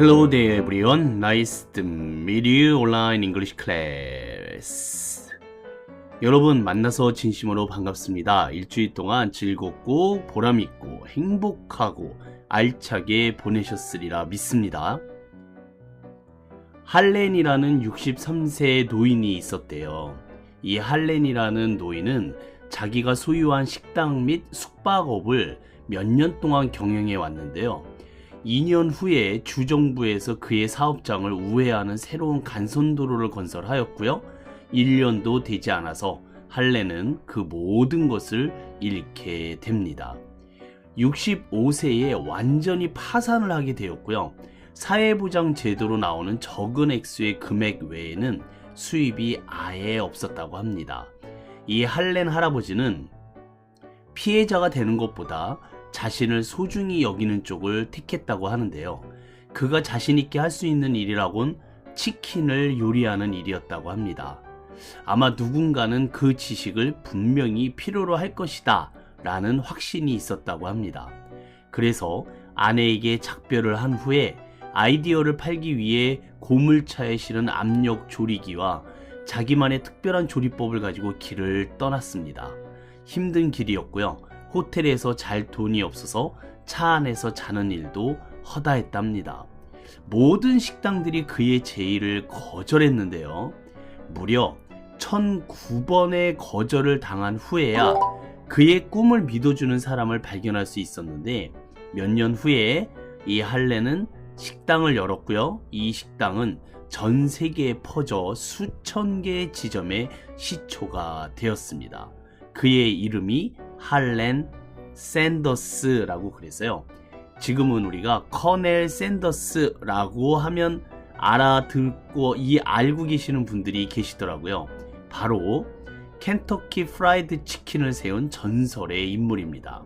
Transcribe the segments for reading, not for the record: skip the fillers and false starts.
Hello there everyone, nice to meet you online English class. 여러분 만나서 진심으로 반갑습니다. 일주일 동안 즐겁고 보람있고 행복하고 알차게 보내셨으리라 믿습니다. 할렌이라는 63세 노인이 있었대요. 이 할렌이라는 노인은 자기가 소유한 식당 및 숙박업을 몇 년 동안 경영해 왔는데요. 2년 후에 주정부에서 그의 사업장을 우회하는 새로운 간선도로를 건설하였고요. 1년도 되지 않아서 할렌은 그 모든 것을 잃게 됩니다. 65세에 완전히 파산을 하게 되었고요. 사회보장 제도로 나오는 적은 액수의 금액 외에는 수입이 아예 없었다고 합니다. 이 할렌 할아버지는 피해자가 되는 것보다 자신을 소중히 여기는 쪽을 택했다고 하는데요. 그가 자신있게 할 수 있는 일이라곤 치킨을 요리하는 일이었다고 합니다. 아마 누군가는 그 지식을 분명히 필요로 할 것이다 라는 확신이 있었다고 합니다. 그래서 아내에게 작별을 한 후에 아이디어를 팔기 위해 고물차에 실은 압력 조리기와 자기만의 특별한 조리법을 가지고 길을 떠났습니다. 힘든 길이었고요. 호텔에서 잘 돈이 없어서 차 안에서 자는 일도 허다했답니다. 모든 식당들이 그의 제의를 거절했는데요. 무려 1009번의 거절을 당한 후에야 그의 꿈을 믿어주는 사람을 발견할 수 있었는데 몇 년 후에 이 할렌은 식당을 열었고요. 이 식당은 전 세계에 퍼져 수천 개의 지점에 시초가 되었습니다. 그의 이름이 할렌 샌더스라고 그랬어요. 지금은 우리가 커넬 샌더스라고 하면 알아듣고 알고 계시는 분들이 계시더라고요. 바로 켄터키 프라이드 치킨을 세운 전설의 인물입니다.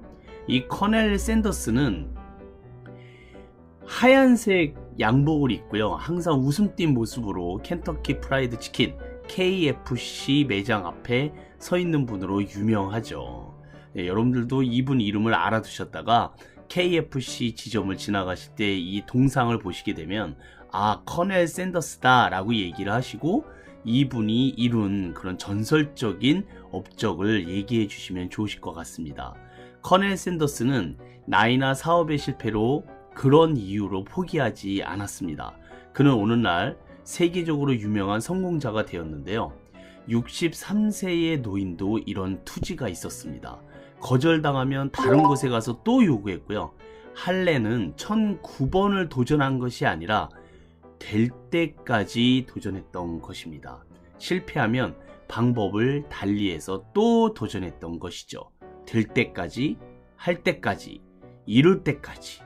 이 커넬 샌더스는 하얀색 양복을 입고요. 항상 웃음 띤 모습으로 켄터키 프라이드 치킨 KFC 매장 앞에 서 있는 분으로 유명하죠. 네, 여러분들도 이분 이름을 알아두셨다가 KFC 지점을 지나가실 때 이 동상을 보시게 되면 커넬 샌더스다 라고 얘기를 하시고 이분이 이룬 그런 전설적인 업적을 얘기해 주시면 좋으실 것 같습니다. 커넬 샌더스는 나이나 사업의 실패로 그런 이유로 포기하지 않았습니다. 그는 오늘날 세계적으로 유명한 성공자가 되었는데요. 63세의 노인도 이런 투지가 있었습니다. 거절당하면 다른 곳에 가서 또 요구했고요. 할렌은 1009번을 도전한 것이 아니라 될 때까지 도전했던 것입니다. 실패하면 방법을 달리해서 또 도전했던 것이죠. 될 때까지, 할 때까지, 이룰 때까지.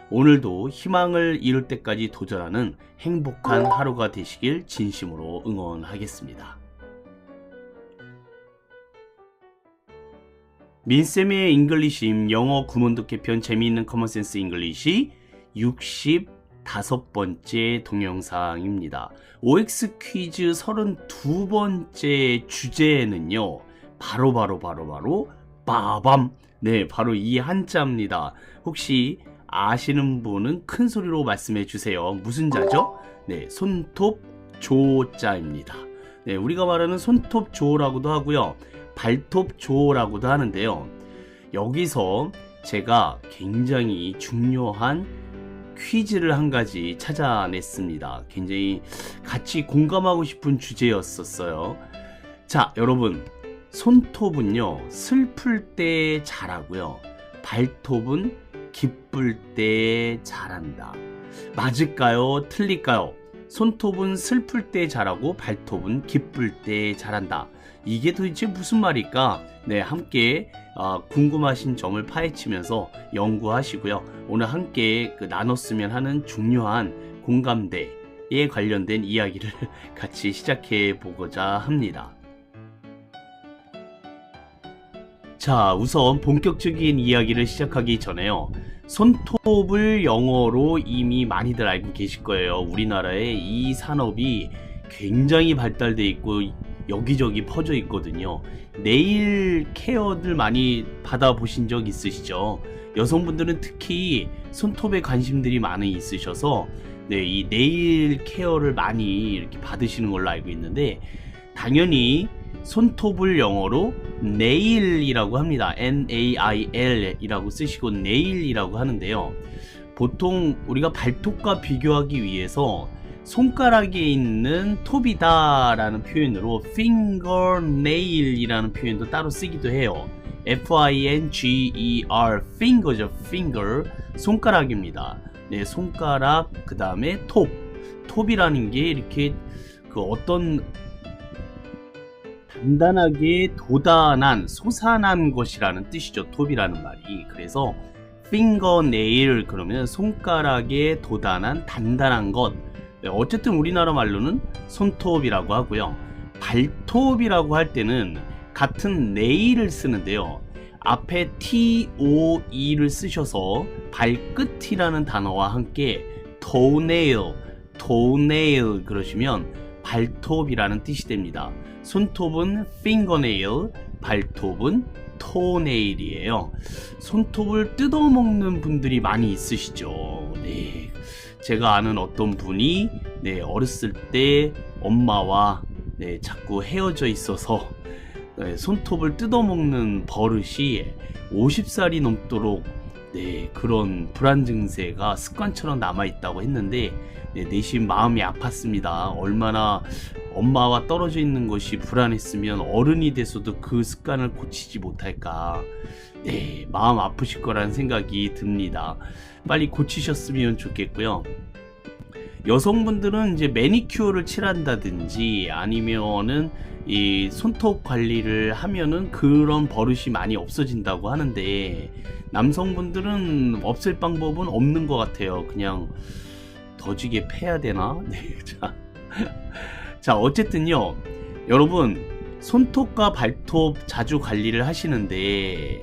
오늘도 희망을 이룰 때까지 도전하는 행복한 하루가 되시길 진심으로 응원하겠습니다. 민쌤의 잉글리시임 영어 구문독해 편 재미있는 커먼센스 잉글리시 65번째 동영상입니다. OX 퀴즈 32번째 주제는요. 바로 빠밤. 네, 바로 이 한자입니다. 혹시 아시는 분은 큰 소리로 말씀해 주세요. 무슨 자죠? 네, 손톱 조자입니다. 네, 우리가 말하는 손톱 조라고도 하고요. 발톱 조라고도 하는데요. 여기서 제가 굉장히 중요한 퀴즈를 한 가지 찾아냈습니다. 굉장히 같이 공감하고 싶은 주제였었어요. 자, 여러분, 손톱은요 슬플 때 자라고요. 발톱은 기쁠 때 자란다. 맞을까요? 틀릴까요? 손톱은 슬플 때 자라고 발톱은 기쁠 때 자란다. 이게 도대체 무슨 말일까? 네, 함께 궁금하신 점을 파헤치면서 연구하시고요. 오늘 함께 나눴으면 하는 중요한 공감대에 관련된 이야기를 같이 시작해 보고자 합니다. 자, 우선 본격적인 이야기를 시작하기 전에요. 손톱을 영어로 이미 많이들 알고 계실 거예요. 우리나라에 이 산업이 굉장히 발달돼 있고 여기저기 퍼져 있거든요. 네일 케어들 많이 받아보신 적 있으시죠? 여성분들은 특히 손톱에 관심들이 많이 있으셔서 네, 이 네일 케어를 많이 이렇게 받으시는 걸로 알고 있는데, 당연히 손톱을 영어로 nail이라고 합니다. nail 이라고 쓰시고 nail이라고 하는데요. 보통 우리가 발톱과 비교하기 위해서 손가락에 있는 톱이다 라는 표현으로 fingernail 이라는 표현도 따로 쓰기도 해요. finger, finger죠. finger, 손가락입니다. 네, 손가락, 그 다음에 톱이라는 게 이렇게 그 어떤 단단하게 도단한, 솟아난 것이라는 뜻이죠. 톱이라는 말이. 그래서 fingernail 그러면 손가락에 도단한 단단한 것. 네, 어쨌든 우리나라 말로는 손톱이라고 하고요. 발톱이라고 할 때는 같은 nail을 쓰는데요. 앞에 toe를 쓰셔서 발끝이라는 단어와 함께 toenail 그러시면 발톱이라는 뜻이 됩니다. 손톱은 fingernail, 발톱은 toenail이에요. 손톱을 뜯어먹는 분들이 많이 있으시죠. 네, 제가 아는 어떤 분이 네, 어렸을 때 엄마와 네, 자꾸 헤어져 있어서 네, 손톱을 뜯어먹는 버릇이 50살이 넘도록 네, 그런 불안 증세가 습관처럼 남아있다고 했는데 네, 내심 마음이 아팠습니다. 얼마나 엄마와 떨어져 있는 것이 불안했으면 어른이 돼서도 그 습관을 고치지 못할까. 네, 마음 아프실 거라는 생각이 듭니다. 빨리 고치셨으면 좋겠고요. 여성분들은 이제 매니큐어를 칠한다든지 아니면은 이 손톱 관리를 하면은 그런 버릇이 많이 없어진다고 하는데, 남성분들은 없앨 방법은 없는 것 같아요. 그냥 더지게 패야 되나? 네, 자, 어쨌든요, 여러분 손톱과 발톱 자주 관리를 하시는데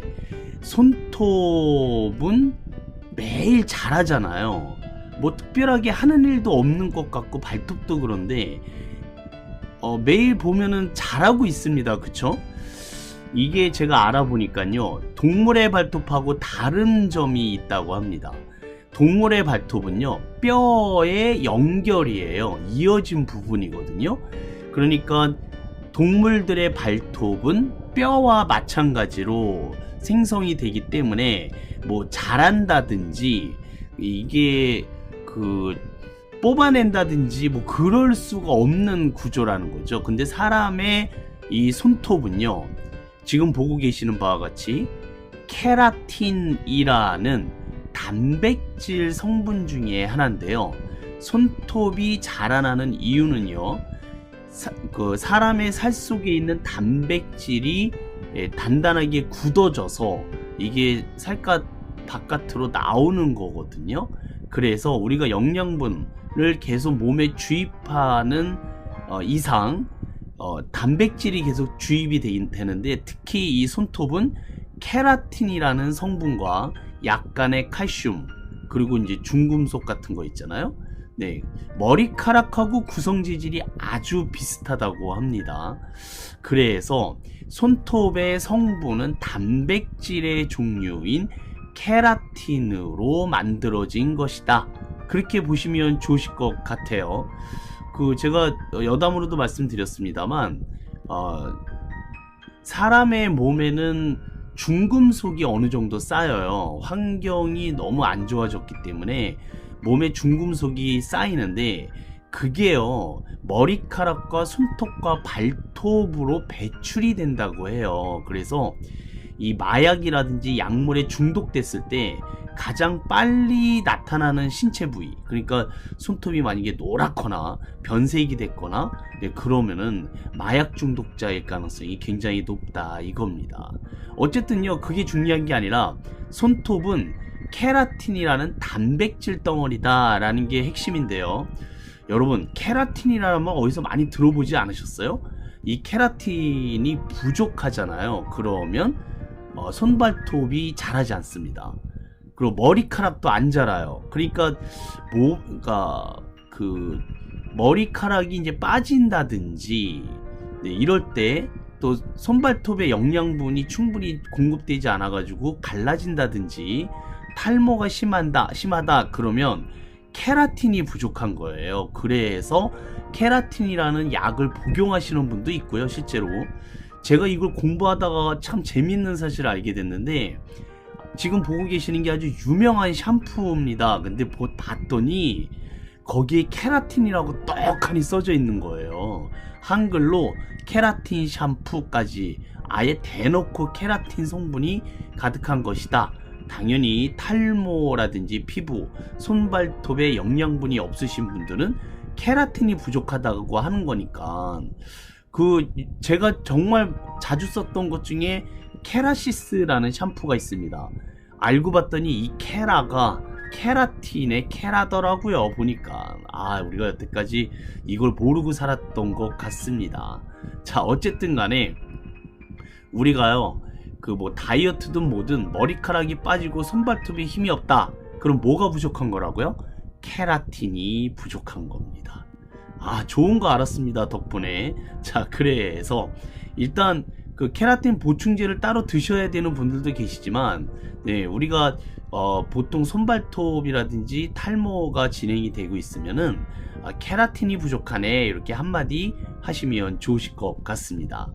손톱은 매일 자라잖아요. 뭐 특별하게 하는 일도 없는 것 같고 발톱도 그런데 매일 보면은 자라고 있습니다. 그쵸? 이게 제가 알아보니까요, 동물의 발톱하고 다른 점이 있다고 합니다. 동물의 발톱은요, 뼈의 연결이에요. 이어진 부분이거든요. 그러니까 동물들의 발톱은 뼈와 마찬가지로 생성이 되기 때문에 뭐 자란다든지 이게 그 뽑아낸다든지 뭐 그럴 수가 없는 구조라는 거죠. 근데 사람의 이 손톱은요, 지금 보고 계시는 바와 같이 케라틴이라는 단백질 성분 중에 하나인데요. 손톱이 자라나는 이유는요, 사람의 살 속에 있는 단백질이 단단하게 굳어져서 이게 살갗 바깥으로 나오는 거거든요. 그래서 우리가 영양분을 계속 몸에 주입하는 이상 단백질이 계속 주입이 되는데, 특히 이 손톱은 케라틴이라는 성분과 약간의 칼슘, 그리고 이제 중금속 같은 거 있잖아요. 네, 머리카락하고 구성 재질이 아주 비슷하다고 합니다. 그래서 손톱의 성분은 단백질의 종류인 케라틴으로 만들어진 것이다. 그렇게 보시면 좋으실 것 같아요. 제가 여담으로도 말씀드렸습니다만 사람의 몸에는 중금속이 어느 정도 쌓여요. 환경이 너무 안 좋아졌기 때문에 몸에 중금속이 쌓이는데, 그게요, 머리카락과 손톱과 발톱으로 배출이 된다고 해요. 그래서 이 마약이라든지 약물에 중독됐을 때 가장 빨리 나타나는 신체 부위, 그러니까 손톱이 만약에 노랗거나 변색이 됐거나 그러면은 마약 중독자일 가능성이 굉장히 높다 이겁니다. 어쨌든요, 그게 중요한 게 아니라 손톱은 케라틴이라는 단백질 덩어리다 라는 게 핵심인데요. 여러분, 케라틴이라는 말 어디서 많이 들어보지 않으셨어요? 이 케라틴이 부족하잖아요. 그러면 손발톱이 자라지 않습니다. 그리고 머리카락도 안 자라요. 그러니까 머리카락이 이제 빠진다든지 이럴 때 또 손발톱에 영양분이 충분히 공급되지 않아 가지고 갈라진다든지 탈모가 심하다 그러면 케라틴이 부족한 거예요. 그래서 케라틴이라는 약을 복용하시는 분도 있고요. 실제로 제가 이걸 공부하다가 참 재밌는 사실을 알게 됐는데, 지금 보고 계시는 게 아주 유명한 샴푸입니다. 근데 봤더니 거기에 케라틴이라고 떡하니 써져 있는 거예요. 한글로 케라틴 샴푸까지 아예 대놓고 케라틴 성분이 가득한 것이다. 당연히 탈모라든지 피부, 손발톱에 영양분이 없으신 분들은 케라틴이 부족하다고 하는 거니까, 제가 정말 자주 썼던 것 중에 케라시스라는 샴푸가 있습니다. 알고 봤더니 이 케라가 케라틴의 케라더라고요. 보니까 우리가 여태까지 이걸 모르고 살았던 것 같습니다. 자, 어쨌든 간에 우리가요, 다이어트든 뭐든 머리카락이 빠지고 손발톱에 힘이 없다, 그럼 뭐가 부족한 거라고요? 케라틴이 부족한 겁니다. 좋은 거 알았습니다, 덕분에. 자, 그래서 일단 케라틴 보충제를 따로 드셔야 되는 분들도 계시지만, 네, 우리가 보통 손발톱이라든지 탈모가 진행이 되고 있으면은 케라틴이 부족하네, 이렇게 한마디 하시면 좋으실 것 같습니다.